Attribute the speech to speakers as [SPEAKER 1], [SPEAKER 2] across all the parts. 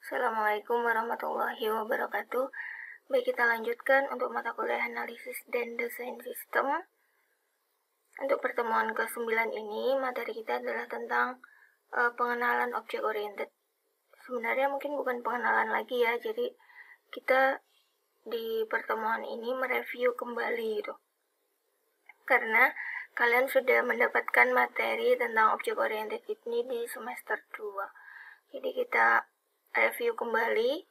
[SPEAKER 1] Assalamualaikum warahmatullahi wabarakatuh. Baik, kita lanjutkan untuk mata kuliah analisis dan desain sistem. Untuk pertemuan ke-9 ini, materi kita adalah tentang pengenalan objek oriented. Sebenarnya mungkin bukan pengenalan lagi ya, jadi kita di pertemuan ini mereview kembali gitu. Karena kalian sudah mendapatkan materi tentang objek oriented ini di semester 2. Jadi kita review kembali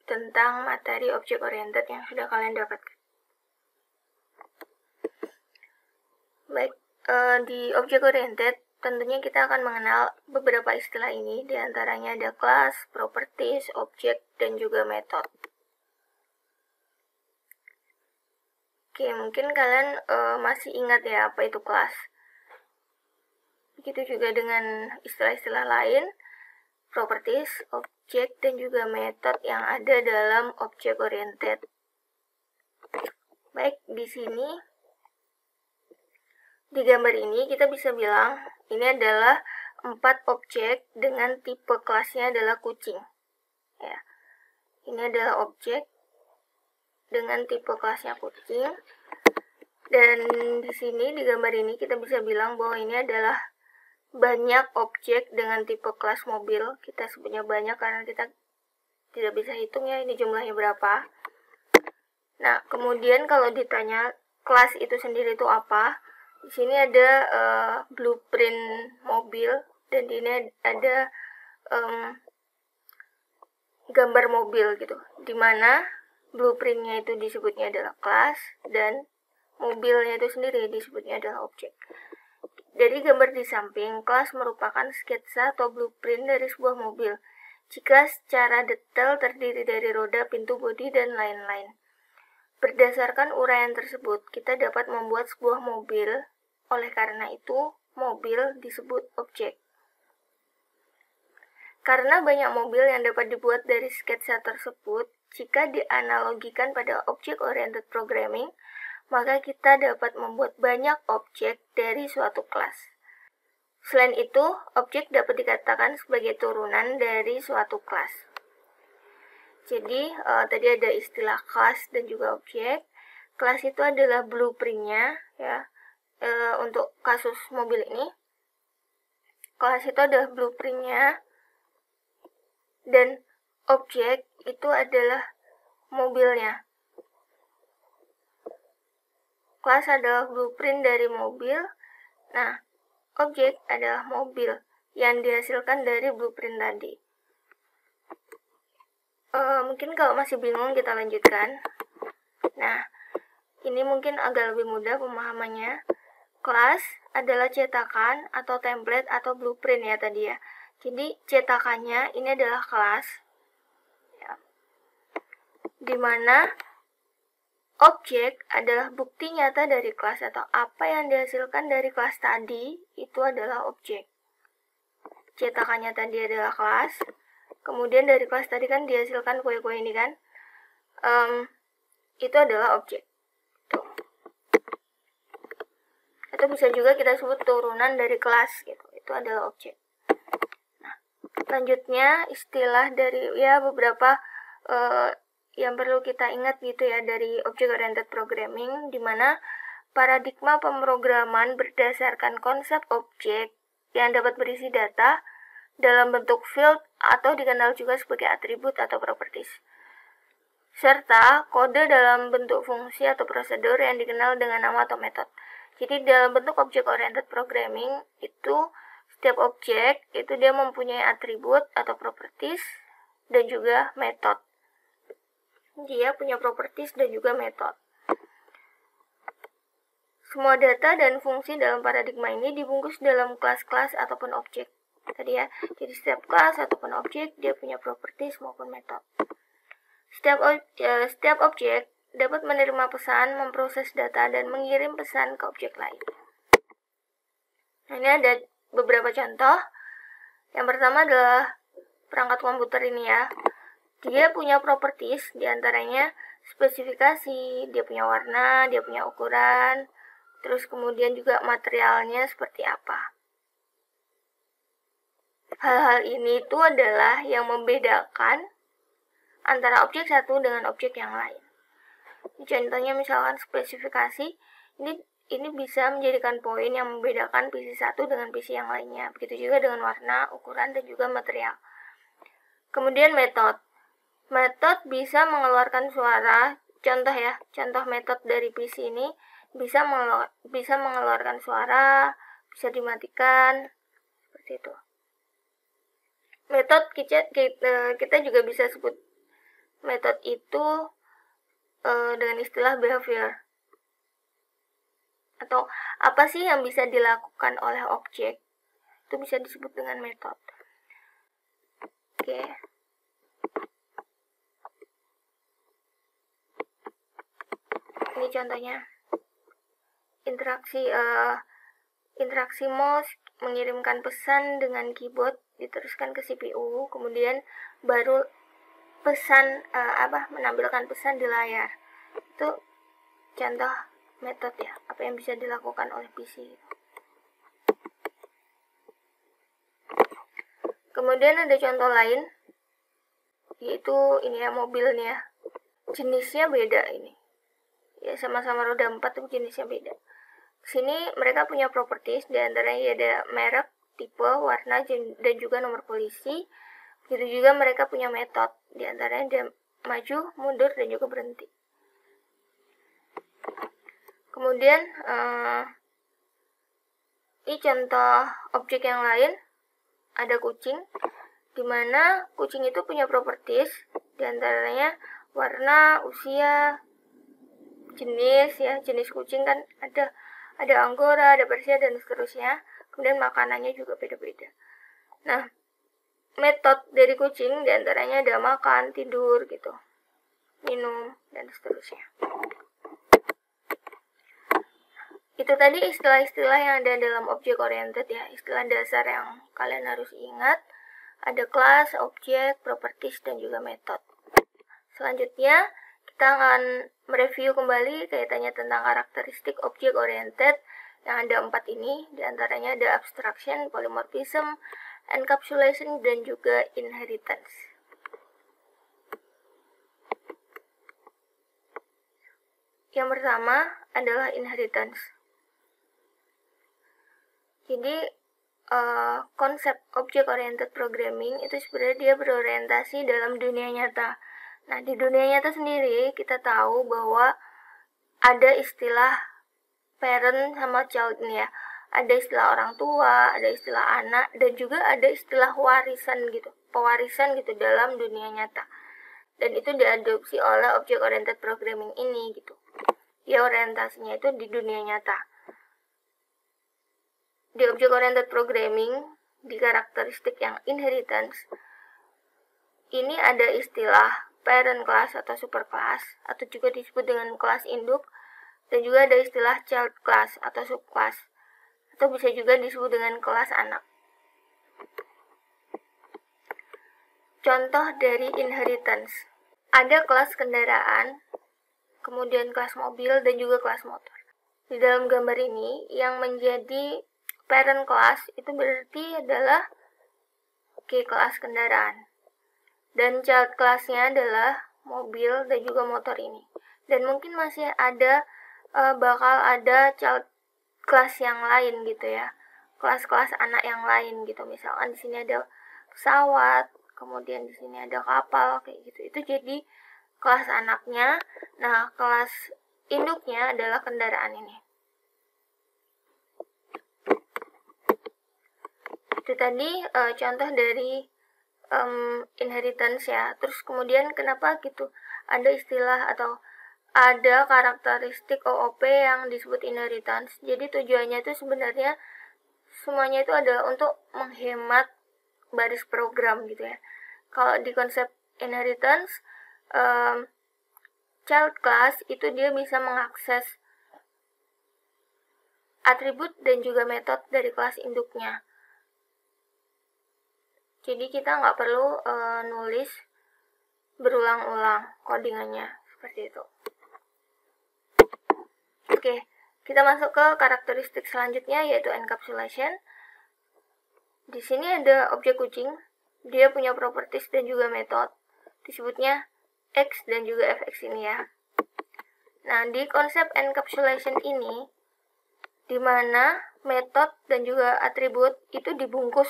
[SPEAKER 1] tentang materi objek oriented yang sudah kalian dapatkan. Baik, di objek oriented tentunya kita akan mengenal beberapa istilah ini, diantaranya ada class, properties, object, dan juga method. Oke, mungkin kalian masih ingat ya apa itu class. Begitu juga dengan istilah-istilah lain, properties, objek, dan juga method yang ada dalam objek oriented. Baik, di sini di gambar ini kita bisa bilang ini adalah 4 objek dengan tipe kelasnya adalah kucing. Ya. Ini adalah objek dengan tipe kelasnya kucing. Dan di sini di gambar ini kita bisa bilang bahwa ini adalah banyak objek dengan tipe kelas mobil. Kita sebutnya banyak karena kita tidak bisa hitung ya ini jumlahnya berapa. Nah, kemudian kalau ditanya kelas itu sendiri itu apa? Di sini ada blueprint mobil dan di ini ada gambar mobil gitu. Dimana blueprintnya itu disebutnya adalah kelas dan mobilnya itu sendiri disebutnya adalah objek. Dari gambar di samping, kelas merupakan sketsa atau blueprint dari sebuah mobil. Jika secara detail terdiri dari roda, pintu, bodi, dan lain-lain. Berdasarkan uraian tersebut, kita dapat membuat sebuah mobil. Oleh karena itu, mobil disebut objek. Karena banyak mobil yang dapat dibuat dari sketsa tersebut, jika dianalogikan pada object-oriented programming, maka kita dapat membuat banyak objek dari suatu kelas. Selain itu, objek dapat dikatakan sebagai turunan dari suatu kelas. Jadi, tadi ada istilah kelas dan juga objek. Kelas itu adalah blueprintnya, ya. Untuk kasus mobil ini, kelas itu adalah blueprintnya, dan objek itu adalah mobilnya. Kelas adalah blueprint dari mobil. Nah, objek adalah mobil yang dihasilkan dari blueprint tadi. Mungkin kalau masih bingung kita lanjutkan. Nah, ini mungkin agak lebih mudah pemahamannya. Kelas adalah cetakan atau template atau blueprint ya tadi ya. Jadi cetakannya ini adalah kelas, ya. Dimana objek adalah bukti nyata dari kelas atau apa yang dihasilkan dari kelas tadi itu adalah objek. Cetakannya tadi adalah kelas, kemudian dari kelas tadi kan dihasilkan kue-kue ini kan, itu adalah objek. Tuh. Atau bisa juga kita sebut turunan dari kelas gitu, itu adalah objek. Nah, selanjutnya istilah dari ya beberapa yang perlu kita ingat gitu ya dari object-oriented programming, di mana paradigma pemrograman berdasarkan konsep objek yang dapat berisi data dalam bentuk field atau dikenal juga sebagai atribut atau properties, serta kode dalam bentuk fungsi atau prosedur yang dikenal dengan nama atau metode. Jadi dalam bentuk object-oriented programming itu setiap objek itu dia mempunyai atribut atau properties dan juga metode. Dia punya properties dan juga metode. Semua data dan fungsi dalam paradigma ini dibungkus dalam kelas-kelas ataupun objek. Tadi ya, jadi setiap kelas ataupun objek dia punya properties maupun metode. Setiap objek dapat menerima pesan, memproses data, dan mengirim pesan ke objek lain. Nah, ini ada beberapa contoh. Yang pertama adalah perangkat komputer ini ya. Dia punya properties, diantaranya spesifikasi, dia punya warna, dia punya ukuran, terus kemudian juga materialnya seperti apa. Hal-hal ini itu adalah yang membedakan antara objek satu dengan objek yang lain. Contohnya misalkan spesifikasi, ini bisa menjadikan poin yang membedakan PC satu dengan PC yang lainnya. Begitu juga dengan warna, ukuran, dan juga material. Kemudian metode. Metode bisa mengeluarkan suara. Contoh metode dari PC ini bisa mengeluarkan suara, bisa dimatikan, seperti itu. Metode kita juga bisa sebut metode itu dengan istilah behavior. Atau apa sih yang bisa dilakukan oleh objek, itu bisa disebut dengan metode. Oke. Ini contohnya. Interaksi mouse mengirimkan pesan dengan keyboard diteruskan ke CPU, kemudian baru menampilkan pesan di layar. Itu contoh metode ya, apa yang bisa dilakukan oleh PC. Kemudian ada contoh lain, yaitu ini ya, mobilnya. Jenisnya beda ini. Ya, sama-sama roda 4 tapi jenisnya beda. Sini mereka punya properties, di antaranya ada merek, tipe, warna, dan juga nomor polisi. Begitu juga mereka punya metode, di antaranya ada maju, mundur, dan juga berhenti. Kemudian ini contoh objek yang lain, ada kucing, dimana kucing itu punya properties, di antaranya warna, usia, jenis kucing kan ada Anggora, ada Persia, dan seterusnya. Kemudian makanannya juga beda-beda. Nah, metode dari kucing diantaranya ada makan, tidur, gitu, minum, dan seterusnya. Itu tadi istilah-istilah yang ada dalam object oriented ya, istilah dasar yang kalian harus ingat. Ada kelas, objek, properties, dan juga metode. Selanjutnya, kita akan mereview kembali kaitannya tentang karakteristik object oriented yang ada 4 ini. Di antaranya ada abstraction, polymorphism, encapsulation, dan juga inheritance. Yang pertama adalah inheritance. Jadi konsep object oriented programming itu sebenarnya dia berorientasi dalam dunia nyata. Nah, di dunia nyata sendiri kita tahu bahwa ada istilah parent sama child nih ya. Ada istilah orang tua, ada istilah anak, dan juga ada istilah warisan gitu, pewarisan gitu dalam dunia nyata. Dan itu diadopsi oleh object oriented programming ini gitu. Ya, orientasinya itu di dunia nyata. Di object oriented programming, di karakteristik yang inheritance, ini ada istilah parent class atau super class, atau juga disebut dengan kelas induk, dan juga ada istilah child class atau subclass, atau bisa juga disebut dengan kelas anak. Contoh dari inheritance, ada kelas kendaraan, kemudian kelas mobil, dan juga kelas motor. Di dalam gambar ini, yang menjadi parent class itu berarti adalah kelas kendaraan. Dan child class-nya adalah mobil dan juga motor ini. Dan mungkin masih bakal ada child class yang lain gitu ya. Kelas-kelas anak yang lain gitu. Misalkan di sini ada pesawat, kemudian di sini ada kapal kayak gitu. Itu jadi kelas anaknya. Nah, kelas induknya adalah kendaraan ini. Itu tadi contoh dari inheritance ya. Terus kemudian kenapa gitu ada istilah atau ada karakteristik OOP yang disebut inheritance. Jadi tujuannya itu sebenarnya semuanya itu adalah untuk menghemat baris program gitu ya. Kalau di konsep inheritance, child class itu dia bisa mengakses atribut dan juga metode dari kelas induknya. Jadi kita nggak perlu nulis berulang-ulang codingannya seperti itu. Oke, kita masuk ke karakteristik selanjutnya yaitu encapsulation. Di sini ada objek kucing, dia punya properties dan juga metode, disebutnya X dan juga fx ini ya. Nah, di konsep encapsulation ini, di mana metode dan juga atribut itu dibungkus,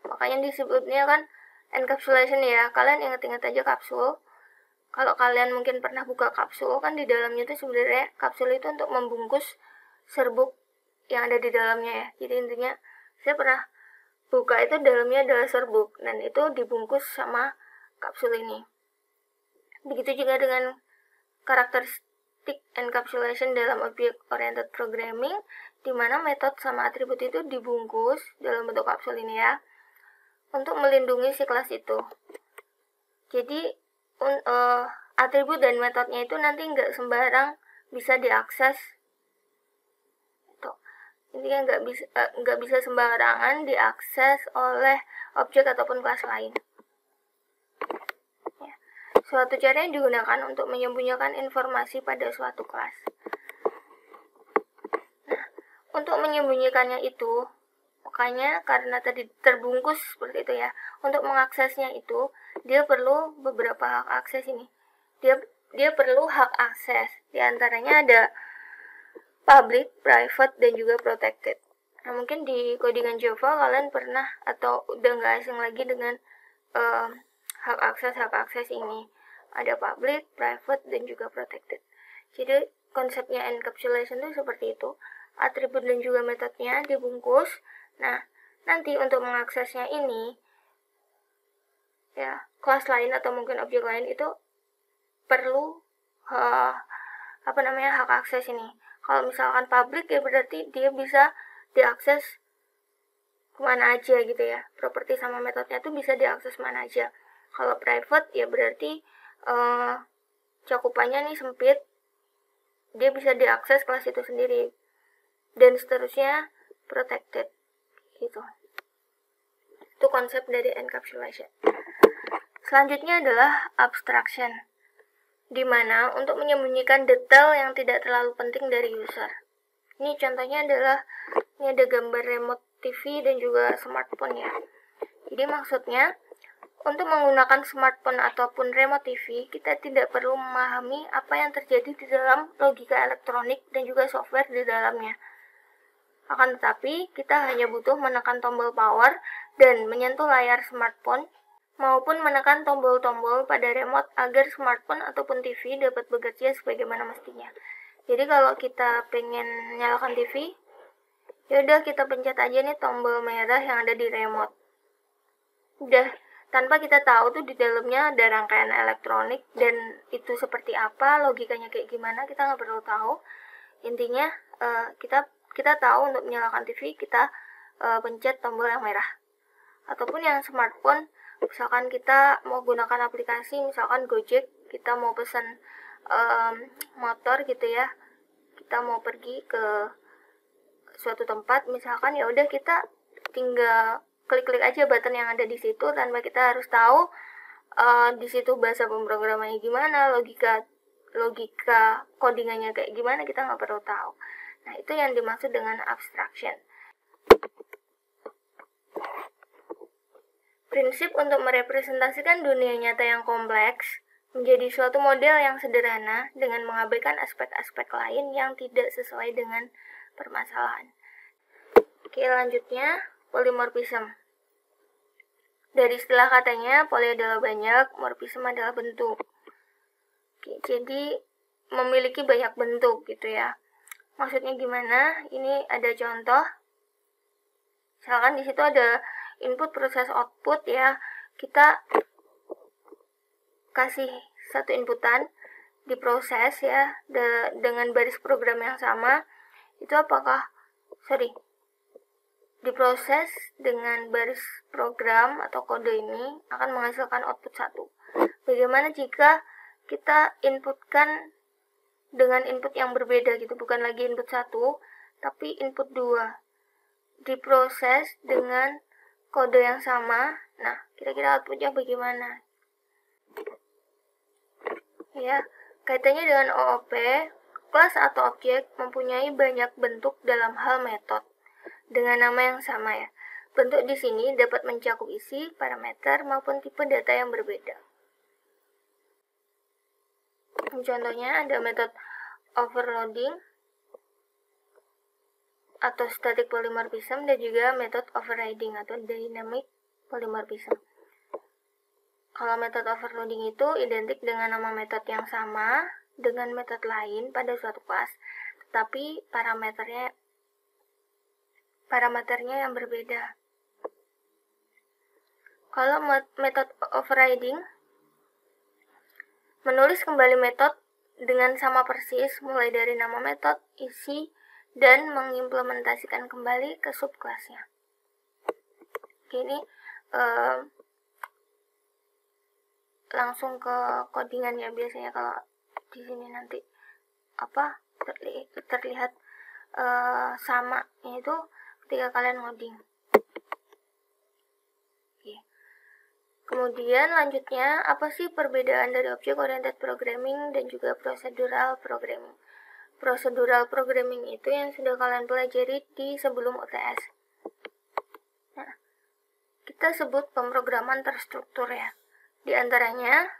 [SPEAKER 1] makanya disebutnya kan encapsulation ya. Kalian ingat-ingat aja kapsul. Kalau kalian mungkin pernah buka kapsul, kan di dalamnya itu sebenarnya kapsul itu untuk membungkus serbuk yang ada di dalamnya ya. Jadi intinya saya pernah buka itu dalamnya adalah serbuk dan itu dibungkus sama kapsul ini. Begitu juga dengan karakteristik encapsulation dalam object oriented programming, di mana metode sama atribut itu dibungkus dalam bentuk kapsul ini ya, untuk melindungi si kelas itu. Jadi atribut dan metodenya itu nanti nggak sembarang bisa diakses. Intinya nggak bisa sembarangan diakses oleh objek ataupun kelas lain. Ya. Suatu cara yang digunakan untuk menyembunyikan informasi pada suatu kelas. Nah, untuk menyembunyikannya itu, makanya karena tadi terbungkus seperti itu ya, untuk mengaksesnya itu dia perlu beberapa hak akses ini. Dia perlu hak akses. Di antaranya ada public, private, dan juga protected. Nah, mungkin di codingan Java kalian pernah atau udah nggak asing lagi dengan hak akses ini. Ada public, private, dan juga protected. Jadi konsepnya encapsulation itu seperti itu. Atribut dan juga metodenya dibungkus. Nah, nanti untuk mengaksesnya ini, ya kelas lain atau mungkin objek lain itu perlu hak akses ini. Kalau misalkan public ya berarti dia bisa diakses kemana aja gitu ya. Properti sama metodenya itu bisa diakses mana aja. Kalau private ya berarti cakupannya nih sempit, dia bisa diakses kelas itu sendiri. Dan seterusnya protected gitu. Itu konsep dari encapsulation. Selanjutnya adalah abstraction, di mana untuk menyembunyikan detail yang tidak terlalu penting dari user. Ini contohnya adalah, ini ada gambar remote TV dan juga smartphone ya. Jadi maksudnya, untuk menggunakan smartphone ataupun remote TV, kita tidak perlu memahami apa yang terjadi di dalam logika elektronik dan juga software di dalamnya. Akan tetapi, kita hanya butuh menekan tombol power dan menyentuh layar smartphone, maupun menekan tombol-tombol pada remote agar smartphone ataupun TV dapat bekerja sebagaimana mestinya. Jadi kalau kita pengen nyalakan TV, yaudah kita pencet aja nih tombol merah yang ada di remote. Udah, tanpa kita tahu tuh di dalamnya ada rangkaian elektronik dan itu seperti apa, logikanya kayak gimana, kita nggak perlu tahu. Intinya kita tahu untuk menyalakan TV, kita pencet tombol yang merah. Ataupun yang smartphone, misalkan kita mau gunakan aplikasi, misalkan Gojek, kita mau pesan motor gitu ya, kita mau pergi ke suatu tempat, misalkan ya udah kita tinggal klik-klik aja button yang ada di situ tanpa kita harus tahu di situ bahasa pemrogramannya gimana, logika codingannya kayak gimana, kita nggak perlu tahu. Nah, itu yang dimaksud dengan abstraction. Prinsip untuk merepresentasikan dunia nyata yang kompleks menjadi suatu model yang sederhana dengan mengabaikan aspek-aspek lain yang tidak sesuai dengan permasalahan. Oke, lanjutnya polymorphism. Dari istilah katanya, poly adalah banyak, morphism adalah bentuk. Oke, jadi memiliki banyak bentuk gitu ya. Maksudnya gimana? Ini ada contoh. Misalkan di situ ada input, proses, output ya. Kita kasih satu inputan, diproses ya dengan baris program yang sama. Itu diproses dengan baris program atau kode ini akan menghasilkan output 1. Bagaimana jika kita inputkan dengan input yang berbeda gitu, bukan lagi input 1, tapi input 2. Diproses dengan kode yang sama. Nah, kira-kira outputnya bagaimana? Ya, kaitannya dengan OOP, kelas atau objek mempunyai banyak bentuk dalam hal metode. dengan nama yang sama ya. Bentuk di sini dapat mencakup isi, parameter, maupun tipe data yang berbeda. Contohnya ada metode overloading atau static polymorphism dan juga metode overriding atau dynamic polymorphism. Kalau metode overloading itu identik dengan nama metode yang sama dengan metode lain pada suatu kelas, tetapi parameternya yang berbeda. Kalau metode overriding menulis kembali metode dengan sama persis mulai dari nama metode, isi, dan mengimplementasikan kembali ke subkelasnya. Ini langsung ke codingan ya, biasanya kalau di sini nanti terlihat sama, yaitu ketika kalian ngoding. Kemudian lanjutnya, apa sih perbedaan dari object oriented programming dan juga procedural programming? Procedural programming itu yang sudah kalian pelajari di sebelum UTS. Nah, kita sebut pemrograman terstruktur ya. Di antaranya,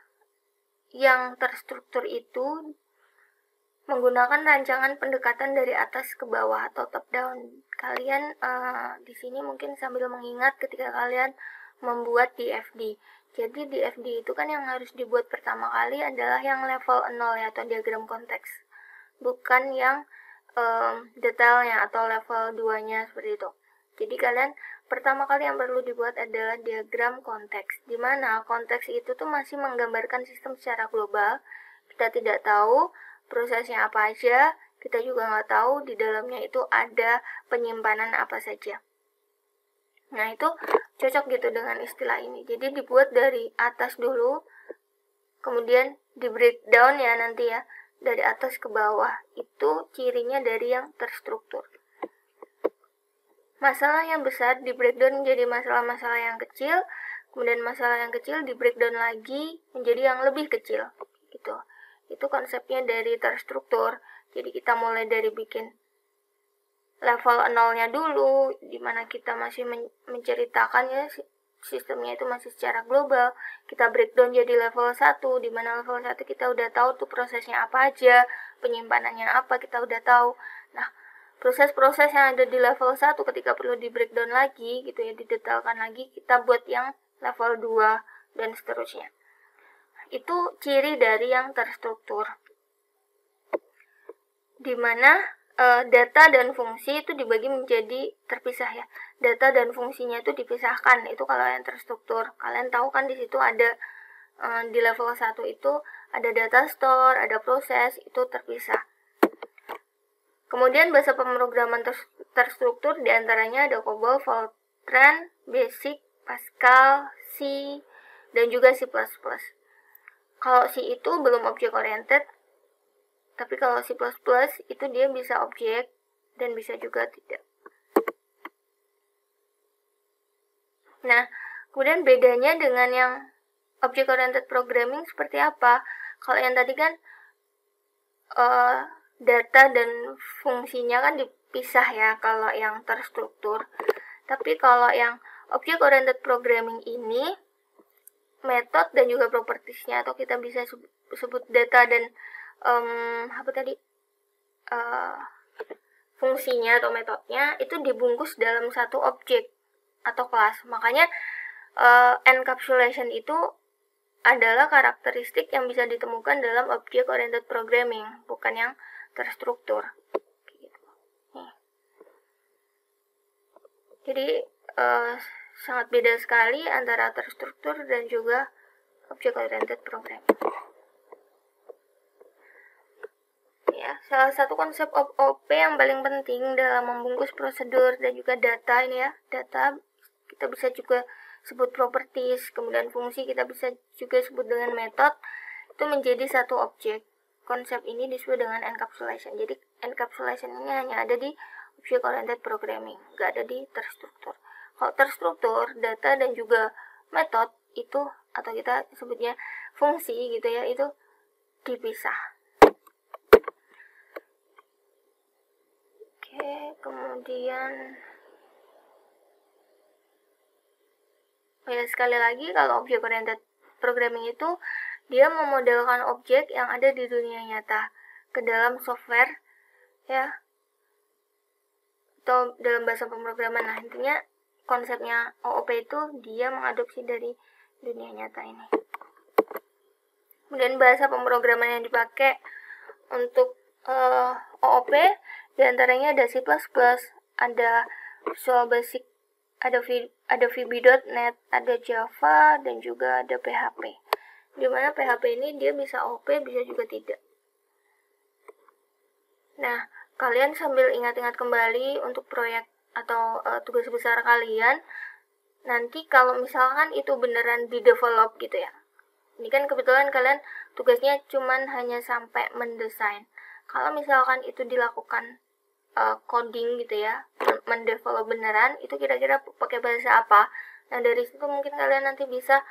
[SPEAKER 1] yang terstruktur itu menggunakan rancangan pendekatan dari atas ke bawah atau top down. Kalian di sini mungkin sambil mengingat ketika kalian membuat DFD. Jadi DFD itu kan yang harus dibuat pertama kali adalah yang level 0 ya, atau diagram konteks. Bukan yang detailnya atau level 2-nya seperti itu. Jadi kalian pertama kali yang perlu dibuat adalah diagram konteks, di mana konteks itu tuh masih menggambarkan sistem secara global. Kita tidak tahu prosesnya apa aja, kita juga nggak tahu di dalamnya itu ada penyimpanan apa saja. Nah, itu cocok gitu dengan istilah ini. Jadi dibuat dari atas dulu, kemudian di breakdown ya nanti ya, dari atas ke bawah. Itu cirinya dari yang terstruktur. Masalah yang besar di breakdown menjadi masalah-masalah yang kecil, kemudian masalah yang kecil di breakdown lagi menjadi yang lebih kecil. Gitu. Itu konsepnya dari terstruktur. Jadi kita mulai dari bikin level 0-nya dulu, di mana kita masih menceritakan ya sistemnya itu masih secara global. Kita breakdown jadi level 1, di mana level 1 kita udah tahu tuh prosesnya apa aja, penyimpanannya apa kita udah tahu. Nah, proses-proses yang ada di level 1 ketika perlu di breakdown lagi gitu ya, didetailkan lagi, kita buat yang level 2 dan seterusnya. Itu ciri dari yang terstruktur, di mana data dan fungsi itu dibagi menjadi terpisah ya. Data dan fungsinya itu dipisahkan. Itu kalau yang terstruktur. Kalian tahu kan di situ ada di level 1 itu ada data store, ada proses, itu terpisah. Kemudian bahasa pemrograman terstruktur diantaranya ada COBOL, Fortran, Basic, Pascal, C, dan juga C++. Kalau C itu belum object oriented, tapi kalau C++ itu dia bisa objek dan bisa juga tidak. Nah, kemudian bedanya dengan yang object oriented programming seperti apa? Kalau yang tadi kan data dan fungsinya kan dipisah ya kalau yang terstruktur. Tapi kalau yang object oriented programming ini, metode dan juga propertiesnya, atau kita bisa sebut data dan fungsinya atau metodenya itu dibungkus dalam satu objek atau kelas. Makanya encapsulation itu adalah karakteristik yang bisa ditemukan dalam object oriented programming, bukan yang terstruktur. Jadi sangat beda sekali antara terstruktur dan juga object oriented programming. Ya, salah satu konsep OOP yang paling penting dalam membungkus prosedur dan juga data ini ya, data kita bisa juga sebut properties, kemudian fungsi kita bisa juga sebut dengan metode, itu menjadi satu objek. Konsep ini disebut dengan encapsulation. Jadi encapsulation ini hanya ada di object oriented programming, nggak ada di terstruktur. Kalau terstruktur, data dan juga metode itu, atau kita sebutnya fungsi gitu ya, itu dipisah. Oke, kemudian Ya, sekali lagi, kalau object oriented programming itu dia memodelkan objek yang ada di dunia nyata ke dalam software, ya, atau dalam bahasa pemrograman. Nah, intinya konsepnya OOP itu dia mengadopsi dari dunia nyata ini. Kemudian bahasa pemrograman yang dipakai untuk OOP diantaranya ada C++, ada Visual Basic, ada VB.NET, ada Java, dan juga ada PHP. Dimana PHP ini dia bisa OP, bisa juga tidak. Nah, kalian sambil ingat-ingat kembali untuk proyek atau tugas besar kalian, nanti kalau misalkan itu beneran di-develop gitu ya. Ini kan kebetulan kalian tugasnya cuman hanya sampai mendesain. Kalau misalkan itu dilakukan coding gitu ya, mendevelop beneran, itu kira-kira pakai bahasa apa? Nah, dari situ mungkin kalian nanti bisa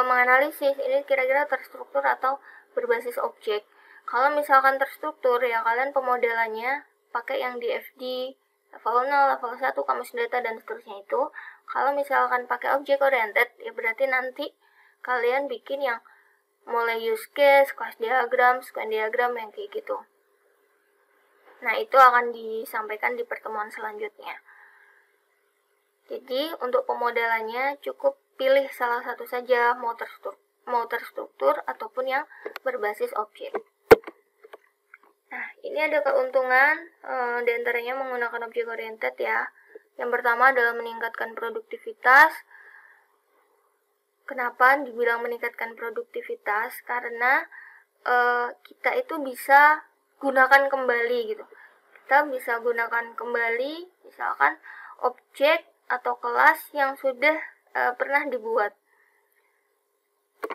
[SPEAKER 1] menganalisis ini kira-kira terstruktur atau berbasis objek. Kalau misalkan terstruktur, ya kalian pemodelannya pakai yang di FD, level 0, level 1, kamus data, dan seterusnya itu. Kalau misalkan pakai object oriented, ya berarti nanti kalian bikin yang mulai use case, class diagram, sequence diagram, yang kayak gitu. Nah, itu akan disampaikan di pertemuan selanjutnya. Jadi, untuk pemodelannya cukup pilih salah satu saja, mau terstruktur ataupun yang berbasis objek. Nah, ini ada keuntungan diantaranya menggunakan objek oriented ya. Yang pertama adalah meningkatkan produktivitas. Kenapa dibilang meningkatkan produktivitas? Karena kita itu bisa gunakan kembali gitu. Kita bisa gunakan kembali misalkan objek atau kelas yang sudah pernah dibuat.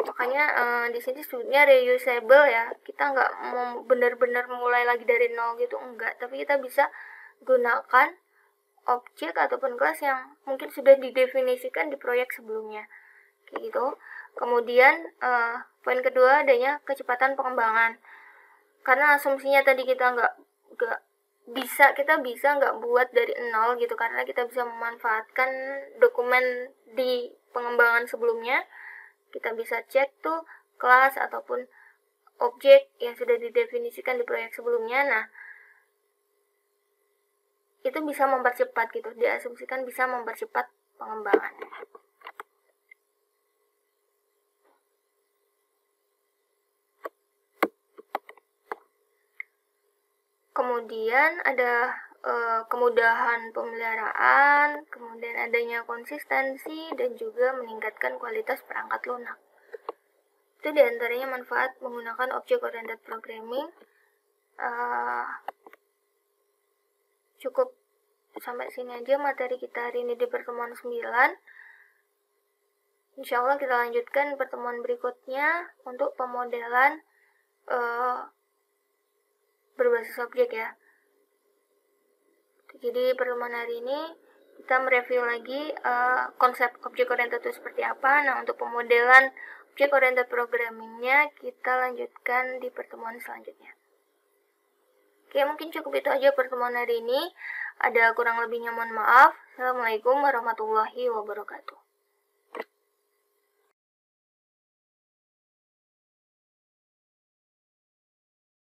[SPEAKER 1] Makanya di sini sebutnya reusable ya. Kita nggak mau benar-benar mulai lagi dari nol gitu, enggak. Tapi kita bisa gunakan objek ataupun kelas yang mungkin sudah didefinisikan di proyek sebelumnya, kayak gitu. Kemudian poin kedua adanya kecepatan pengembangan. Karena asumsinya tadi kita kita bisa nggak buat dari nol gitu, karena kita bisa memanfaatkan dokumen di pengembangan sebelumnya. Kita bisa cek tuh kelas ataupun objek yang sudah didefinisikan di proyek sebelumnya. Nah, itu bisa mempercepat gitu, diasumsikan bisa mempercepat pengembangan. Kemudian ada kemudahan pemeliharaan, kemudian adanya konsistensi, dan juga meningkatkan kualitas perangkat lunak. Itu diantaranya manfaat menggunakan object oriented programming. Cukup sampai sini aja materi kita hari ini di pertemuan 9. Insya Allah kita lanjutkan pertemuan berikutnya untuk pemodelan berbasis objek ya. Jadi pertemuan hari ini kita mereview lagi konsep object oriented itu seperti apa. Nah, untuk pemodelan object oriented programmingnya kita lanjutkan di pertemuan selanjutnya. Oke, mungkin cukup itu aja pertemuan hari ini. Ada kurang lebihnya mohon maaf. Assalamualaikum warahmatullahi wabarakatuh.